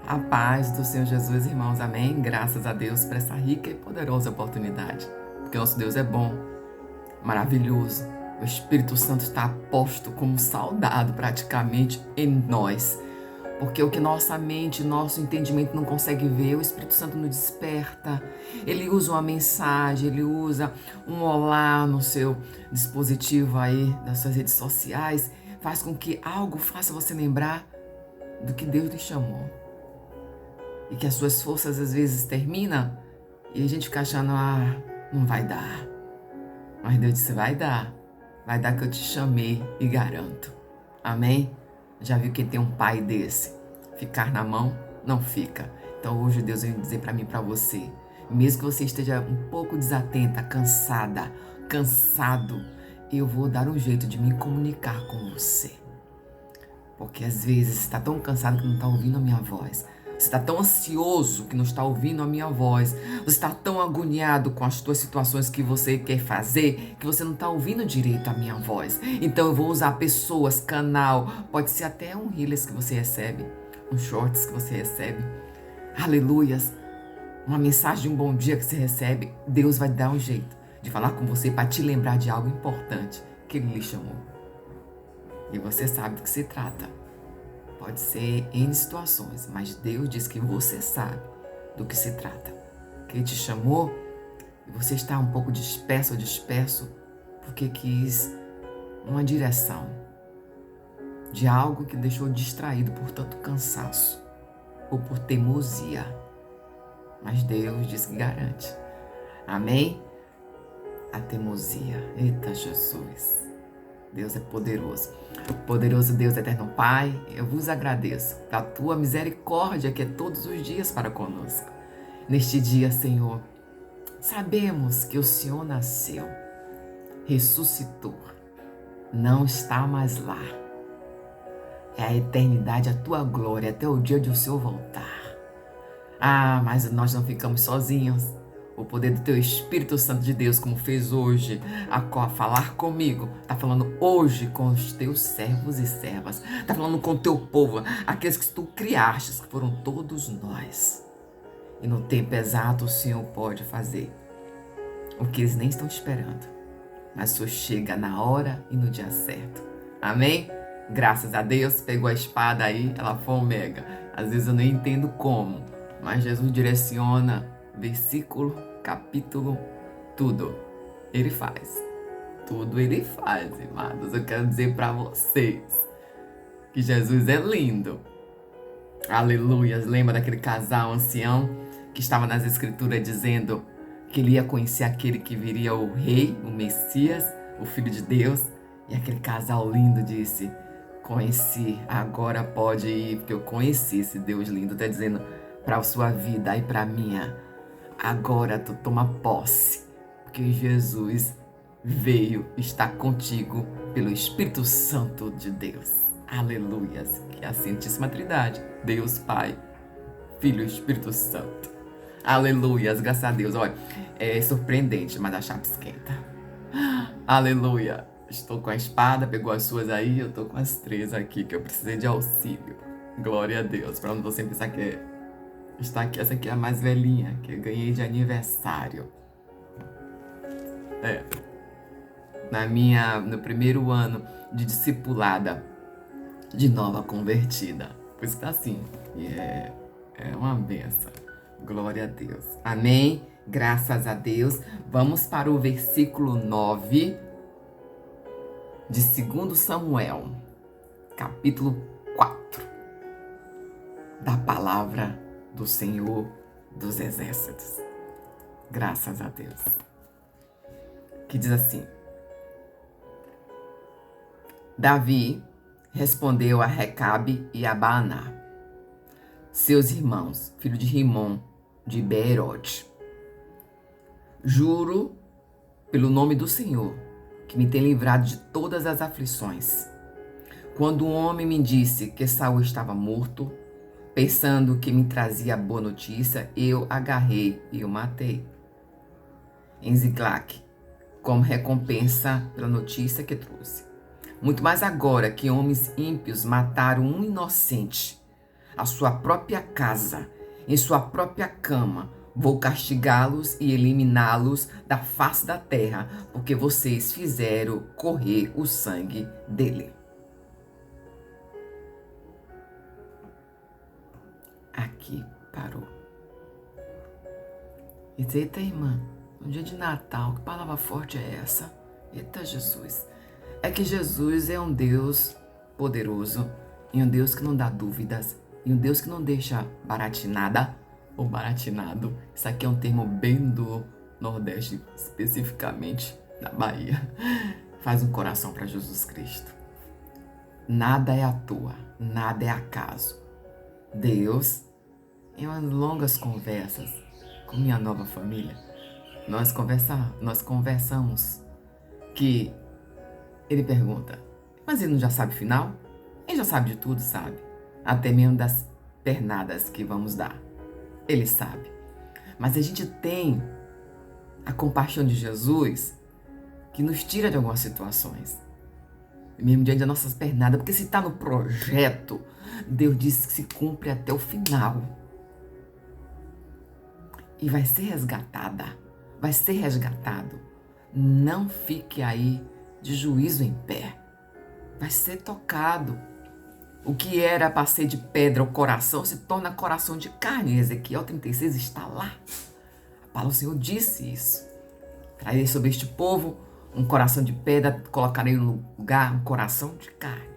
A paz do Senhor Jesus, irmãos, amém? Graças a Deus por essa rica e poderosa oportunidade. Porque nosso Deus é bom, maravilhoso. O Espírito Santo está posto como um soldado praticamente em nós. Porque o que nossa mente, nosso entendimento não consegue ver, o Espírito Santo nos desperta. Ele usa uma mensagem, ele usa um olá no seu dispositivo aí, nas suas redes sociais, faz com que algo faça você lembrar do que Deus lhe chamou. E que as suas forças às vezes terminam e a gente fica achando, não vai dar. Mas Deus disse, vai dar que eu te chamei e garanto. Amém? Já viu quem tem um pai desse? Ficar na mão, não fica. Então hoje Deus vem dizer para mim e para você, mesmo que você esteja um pouco desatenta, cansada, cansado, eu vou dar um jeito de me comunicar com você. Porque às vezes você está tão cansado que não está ouvindo a minha voz. Você está tão ansioso que não está ouvindo a minha voz. Você está tão agoniado com as tuas situações que você quer fazer que você não está ouvindo direito a minha voz. Então eu vou usar pessoas, canal, pode ser até um reels que você recebe, um shorts que você recebe. Aleluias. Uma mensagem de um bom dia que você recebe. Deus vai dar um jeito de falar com você para te lembrar de algo importante que Ele lhe chamou. E você sabe do que se trata. Pode ser em situações, mas Deus diz que você sabe do que se trata. Que Ele te chamou e você está um pouco disperso ou disperso porque quis uma direção de algo que deixou distraído por tanto cansaço ou por teimosia. Mas Deus diz que garante. Amém? A teimosia. Eita Jesus! Deus é poderoso. Poderoso Deus, eterno Pai, eu vos agradeço pela tua misericórdia que é todos os dias para conosco. Neste dia, Senhor, sabemos que o Senhor nasceu, ressuscitou, não está mais lá. É a eternidade, a tua glória, até o dia de o Senhor voltar. Mas nós não ficamos sozinhos. O poder do teu Espírito Santo de Deus, como fez hoje, a falar comigo, está falando hoje com os teus servos e servas, está falando com o teu povo, aqueles que tu criaste, que foram todos nós. E no tempo exato o Senhor pode fazer o que eles nem estão esperando, mas o Senhor chega na hora e no dia certo. Amém? Graças a Deus, pegou a espada aí, ela foi omega. Às vezes eu nem entendo como, mas Jesus direciona. Versículo, capítulo, tudo Ele faz. Tudo Ele faz, amados. Eu quero dizer para vocês que Jesus é lindo. Aleluia. Lembra daquele casal ancião que estava nas escrituras dizendo que ele ia conhecer aquele que viria, o rei, o Messias, o Filho de Deus. E aquele casal lindo disse, conheci, agora pode ir, porque eu conheci esse Deus lindo. Está dizendo para a sua vida e para a minha. Agora tu toma posse, porque Jesus veio estar contigo pelo Espírito Santo de Deus. Aleluias, que é a Santíssima Trindade, Deus Pai, Filho e Espírito Santo. Aleluias, graças a Deus. Olha, é surpreendente, mas a chapa esquenta. Aleluia. Estou com a espada, pegou as suas aí, eu estou com as 3 aqui, que eu precisei de auxílio. Glória a Deus, para não você pensar que está aqui, essa aqui é a mais velhinha, que eu ganhei de aniversário. No primeiro ano de discipulada, de nova convertida. Por isso tá assim. E é uma benção. Glória a Deus. Amém? Graças a Deus. Vamos para o versículo 9 de 2 Samuel, capítulo 4, da palavra do Senhor dos Exércitos. Graças a Deus. Que diz assim: Davi respondeu a Recabe e a Baaná, seus irmãos, filho de Rimom, de Beerote: Juro pelo nome do Senhor, que me tem livrado de todas as aflições. Quando um homem me disse que Saul estava morto, pensando que me trazia boa notícia, eu agarrei e o matei em Ziclague, como recompensa pela notícia que trouxe. Muito mais agora que homens ímpios mataram um inocente, a sua própria casa, em sua própria cama. Vou castigá-los e eliminá-los da face da terra, porque vocês fizeram correr o sangue dele. Aqui parou. E diz, eita, irmã, no dia de Natal, que palavra forte é essa? Eita, Jesus. É que Jesus é um Deus poderoso, e um Deus que não dá dúvidas, e um Deus que não deixa baratinada ou baratinado. Isso aqui é um termo bem do Nordeste, especificamente da Bahia. Faz um coração para Jesus Cristo. Nada é à toa, nada é acaso. Deus, em umas longas conversas com minha nova família, nós conversamos que ele pergunta, mas ele não já sabe o final? Ele já sabe de tudo, sabe? Até mesmo das pernadas que vamos dar. Ele sabe. Mas a gente tem a compaixão de Jesus que nos tira de algumas situações. Mesmo diante das nossas pernadas. Porque se está no projeto, Deus disse que se cumpre até o final. E vai ser resgatada. Vai ser resgatado. Não fique aí de juízo em pé. Vai ser tocado. O que era para ser de pedra o coração se torna coração de carne. Ezequiel 36 está lá. A palavra do Senhor disse isso. Trarei sobre este povo um coração de pedra, colocarei no lugar um coração de carne.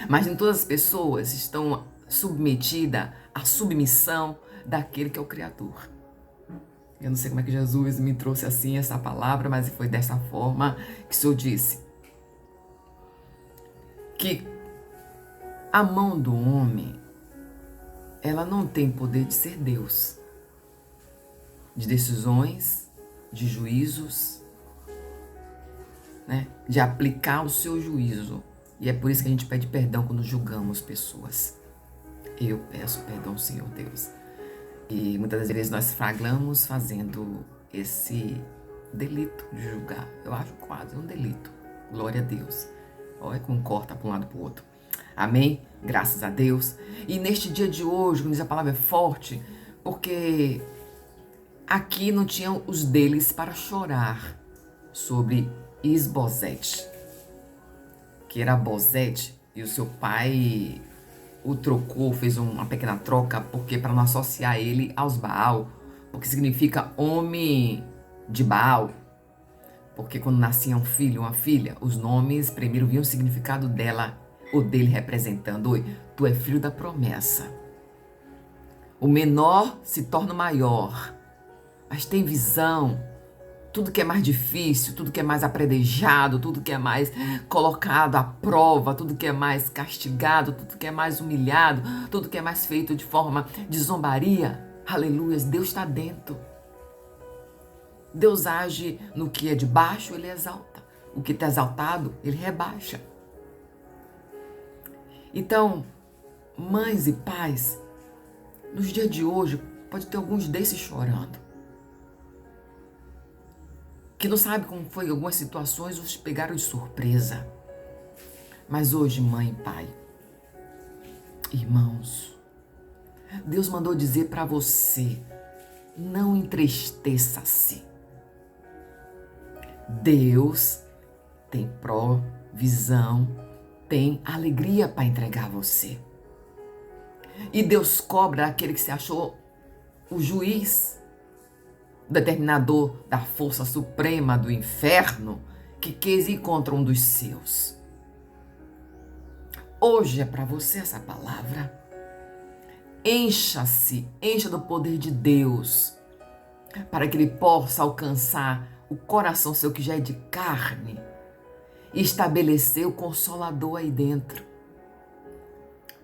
Mas nem todas as pessoas estão submetidas à submissão daquele que é o Criador. Eu não sei como é que Jesus me trouxe assim essa palavra, mas foi dessa forma que o Senhor disse. Que a mão do homem, ela não tem poder de ser Deus. De decisões, de juízos, né? De aplicar o seu juízo. E é por isso que a gente pede perdão quando julgamos pessoas. Eu peço perdão, Senhor Deus. E muitas vezes nós flagramos fazendo esse delito de julgar. Eu acho quase um delito. Glória a Deus. Olha como corta para um lado para o outro. Amém? Graças a Deus. E neste dia de hoje, como diz a palavra, é forte, porque aqui não tinham os deles para chorar sobre Isbosete, que era Bozete, e o seu pai o trocou, fez uma pequena troca, porque para não associar ele aos Baal, porque significa homem de Baal. Porque quando nascia um filho ou uma filha, os nomes primeiro vinham o significado dela ou dele representando. Oi, tu é filho da promessa. O menor se torna o maior, mas tem visão. Tudo que é mais difícil, tudo que é mais apredejado, tudo que é mais colocado à prova, tudo que é mais castigado, tudo que é mais humilhado, tudo que é mais feito de forma de zombaria, aleluias, Deus está dentro. Deus age no que é de baixo, ele exalta. O que está exaltado, ele rebaixa. Então, mães e pais, nos dias de hoje, pode ter alguns desses chorando. Que não sabe como foi, algumas situações os pegaram de surpresa. Mas hoje, mãe e pai, irmãos, Deus mandou dizer para você, não entristeça-se. Deus tem provisão, tem alegria para entregar a você. E Deus cobra aquele que se achou o juiz, o determinador da força suprema do inferno, que quis ir contra um dos seus. Hoje é para você essa palavra. Encha-se, encha do poder de Deus, para que ele possa alcançar o coração seu que já é de carne e estabelecer o Consolador aí dentro.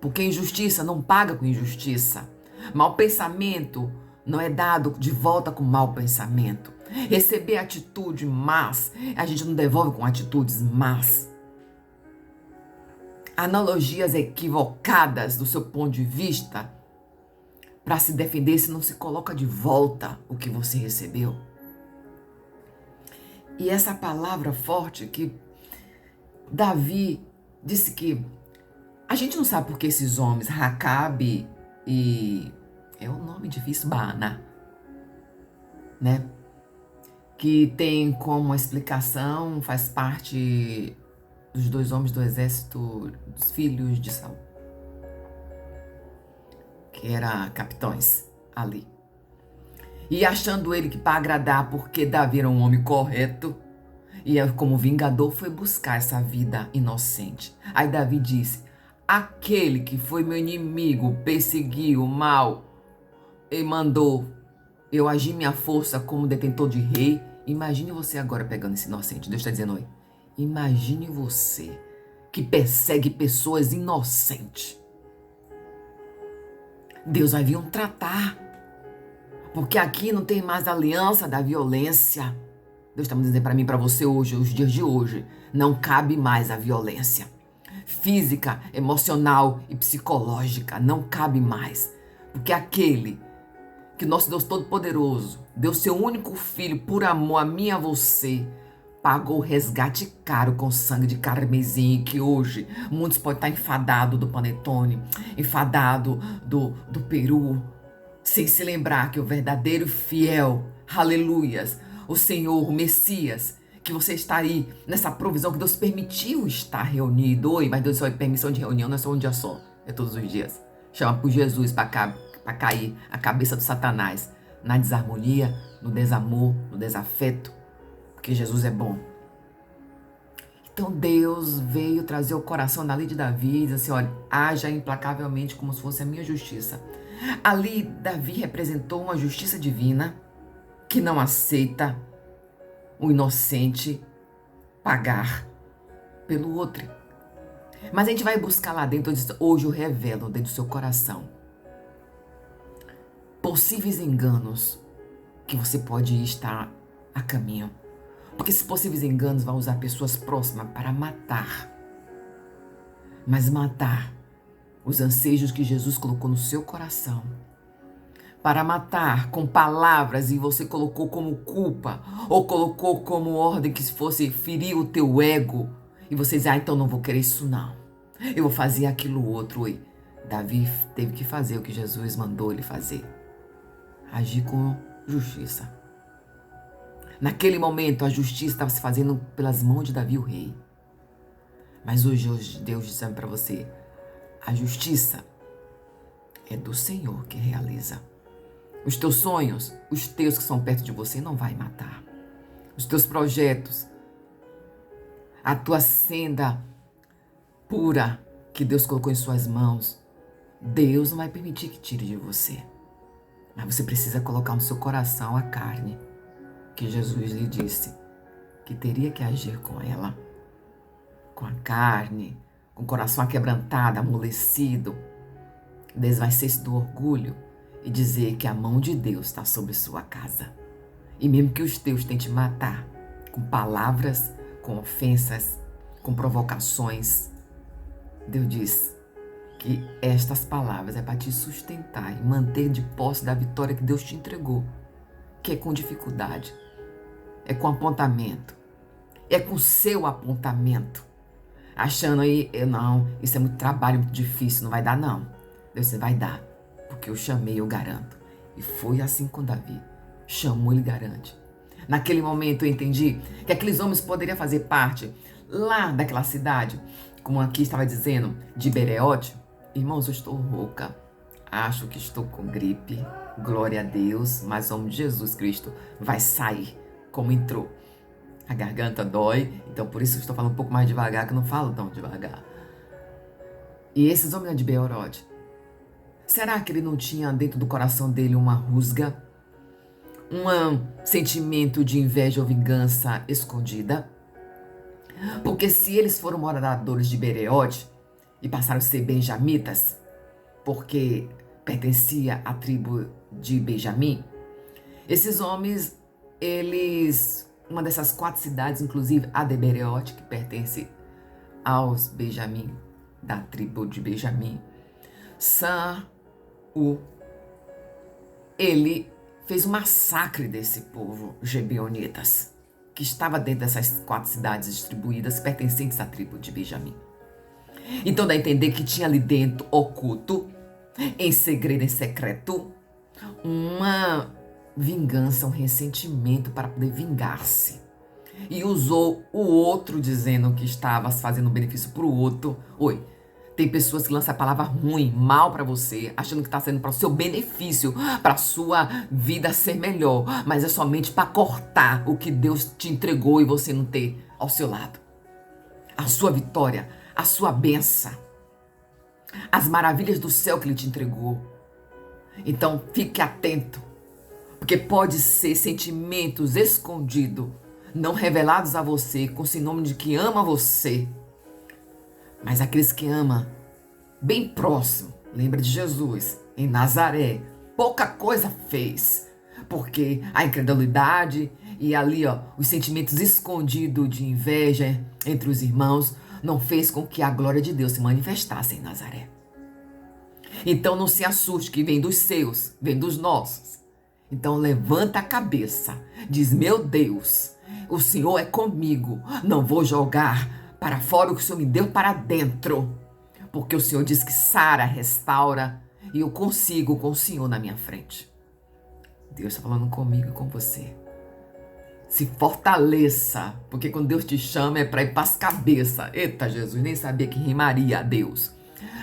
Porque injustiça não paga com injustiça. Mau pensamento não é dado de volta com mau pensamento. Receber atitude más, a gente não devolve com atitudes más. Analogias equivocadas do seu ponto de vista, para se defender, se não se coloca de volta o que você recebeu. E essa palavra forte que Davi disse que A gente não sabe por que esses homens, Racabe e... é um nome difícil, Baana, né? Que tem como explicação, faz parte dos 2 homens do exército dos filhos de Saul, que eram capitães ali. E achando ele que para agradar, porque Davi era um homem correto, e como vingador foi buscar essa vida inocente. Aí Davi disse: aquele que foi meu inimigo, perseguiu, mal, e mandou eu agir minha força como detentor de rei. Imagine você agora pegando esse inocente. Deus está dizendo: oi, imagine você que persegue pessoas inocentes. Deus vai vir tratar. Porque aqui não tem mais aliança da violência. Deus está me dizendo para mim, para você hoje, os dias de hoje, não cabe mais a violência física, emocional e psicológica. Não cabe mais. Porque aquele que nosso Deus Todo-Poderoso deu seu único filho por amor a mim e a você, pagou o resgate caro com sangue de carmesim, que hoje muitos podem estar enfadados do panetone, enfadado do peru, sem se lembrar que o verdadeiro fiel, aleluias, o Senhor, o Messias, que você está aí nessa provisão que Deus permitiu estar reunido. Oi, mas Deus só é permissão de reunião, não é só um dia só, é todos os dias. Chama por Jesus para cair a cabeça do Satanás na desarmonia, no desamor, no desafeto, porque Jesus é bom. Então Deus veio trazer o coração da lei de Davi e diz assim: olha, haja implacavelmente como se fosse a minha justiça. Ali Davi representou uma justiça divina que não aceita o inocente pagar pelo outro. Mas a gente vai buscar lá dentro, hoje eu revelo dentro do seu coração possíveis enganos que você pode estar a caminho. Porque esses possíveis enganos vão usar pessoas próximas para matar. Mas matar os anseios que Jesus colocou no seu coração. Para matar com palavras e você colocou como culpa ou colocou como ordem que se fosse ferir o teu ego. E você diz: então não vou querer isso não. Eu vou fazer aquilo outro. E Davi teve que fazer o que Jesus mandou ele fazer. Agir com justiça. Naquele momento a justiça estava se fazendo pelas mãos de Davi o rei. Mas hoje Deus dizendo para você: a justiça é do Senhor que realiza. Os teus sonhos, os teus que são perto de você, não vai matar. Os teus projetos, a tua senda pura que Deus colocou em suas mãos, Deus não vai permitir que tire de você. Mas você precisa colocar no seu coração a carne que Jesus lhe disse que teria que agir com ela. Com a carne, com o coração aquebrantado, amolecido, desvair-se do orgulho e dizer que a mão de Deus está sobre sua casa. E mesmo que os teus tentem matar com palavras, com ofensas, com provocações, Deus diz que estas palavras é para te sustentar e manter de posse da vitória que Deus te entregou, que é com dificuldade, é com apontamento, é com seu apontamento, achando aí, não, isso é muito trabalho, muito difícil, não vai dar não. Deus disse: vai dar, porque eu chamei, eu garanto. E foi assim com Davi, chamou, ele garante. Naquele momento eu entendi que aqueles homens poderiam fazer parte lá daquela cidade, como aqui estava dizendo, de Bereote. Irmãos, eu estou rouca, acho que estou com gripe, glória a Deus, mas o nome de Jesus Cristo vai sair como entrou. A garganta dói, então por isso eu estou falando um pouco mais devagar, que eu não falo tão devagar. E esses homens de Bereote, será que ele não tinha dentro do coração dele uma rusga? Um sentimento de inveja ou vingança escondida? Porque se eles foram moradores de Bereote e passaram a ser benjamitas, porque pertencia à tribo de Benjamim, esses homens, uma dessas 4 cidades, inclusive a de Bereote, que pertence aos Benjamim, da tribo de Benjamim, Saul, ele fez um massacre desse povo gibeonitas, que estava dentro dessas 4 cidades distribuídas pertencentes à tribo de Benjamim. Então dá a entender que tinha ali dentro, oculto, em segredo, em secreto, uma vingança, um ressentimento para poder vingar-se. E usou o outro dizendo que estava fazendo benefício para o outro. Oi, tem pessoas que lançam a palavra ruim, mal para você, achando que está sendo para o seu benefício, para a sua vida ser melhor, mas é somente para cortar o que Deus te entregou e você não ter ao seu lado. A sua vitória, a sua bênção, as maravilhas do céu que Ele te entregou. Então fique atento, porque pode ser sentimentos escondidos, não revelados a você, com sinônimo de que ama você. Mas aqueles que amam bem próximo, lembra de Jesus, em Nazaré, pouca coisa fez, porque a incredulidade e ali os sentimentos escondidos de inveja entre os irmãos não fez com que a glória de Deus se manifestasse em Nazaré. Então não se assuste que vem dos seus, vem dos nossos. Então levanta a cabeça, diz: meu Deus, o Senhor é comigo, não vou jogar para fora o que o Senhor me deu para dentro, porque o Senhor diz que sara, restaura, e eu consigo com o Senhor na minha frente. Deus está falando comigo e com você. Se fortaleça, porque quando Deus te chama é para ir para as cabeças. Eita Jesus, nem sabia que rimaria a Deus.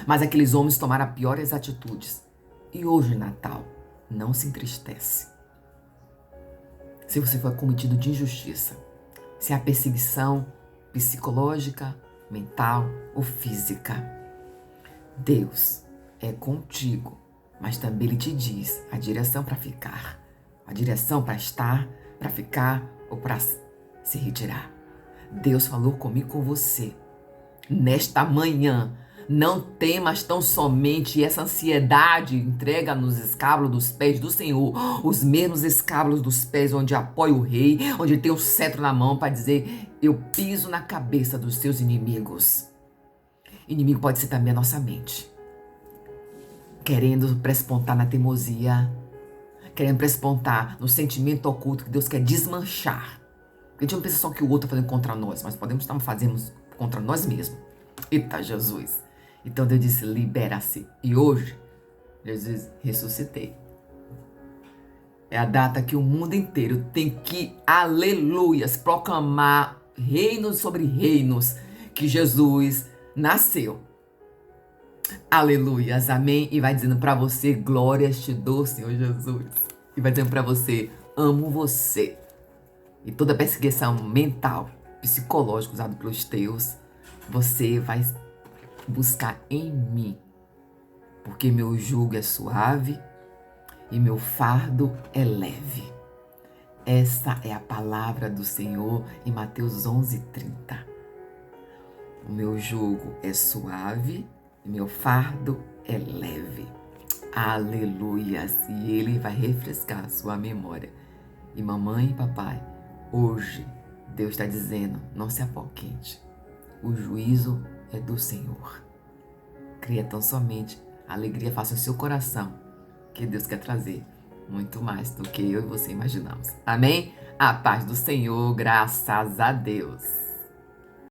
Mas aqueles homens tomaram as piores atitudes. E hoje, Natal, não se entristece. Se você for cometido de injustiça, se há perseguição psicológica, mental ou física, Deus é contigo, mas também Ele te diz a direção para ficar, a direção para estar, para ficar ou para se retirar. Deus falou comigo, com você, nesta manhã. Não temas tão somente essa ansiedade, entrega nos escábulos dos pés do Senhor, os mesmos escábulos dos pés onde apoia o rei, onde tem o cetro na mão para dizer: eu piso na cabeça dos seus inimigos. Inimigo pode ser também a nossa mente, querendo prespontar na teimosia, querendo prespontar no sentimento oculto que Deus quer desmanchar. Porque a gente não pensa só que o outro está fazendo contra nós, mas podemos estar fazendo contra nós mesmos. Eita Jesus! Então Deus disse: libera-se. E hoje, Jesus, ressuscitei. É a data que o mundo inteiro tem que, aleluias, proclamar reinos sobre reinos, que Jesus nasceu. Aleluias, amém. E vai dizendo para você: glórias te dou, Senhor Jesus. E vai dizendo para você: amo você. E toda perseguição mental, psicológica usada pelos teus, você vai buscar em mim, porque meu jugo é suave e meu fardo é leve. Essa é a palavra do Senhor em Mateus 11:30. O meu jugo é suave e meu fardo é leve. Aleluias! E Ele vai refrescar a sua memória. E mamãe e papai, hoje Deus está dizendo: não se apoquente. O juízo é do Senhor. Cria tão somente a alegria, faça o seu coração, que Deus quer trazer muito mais do que eu e você imaginamos. Amém? A paz do Senhor, graças a Deus.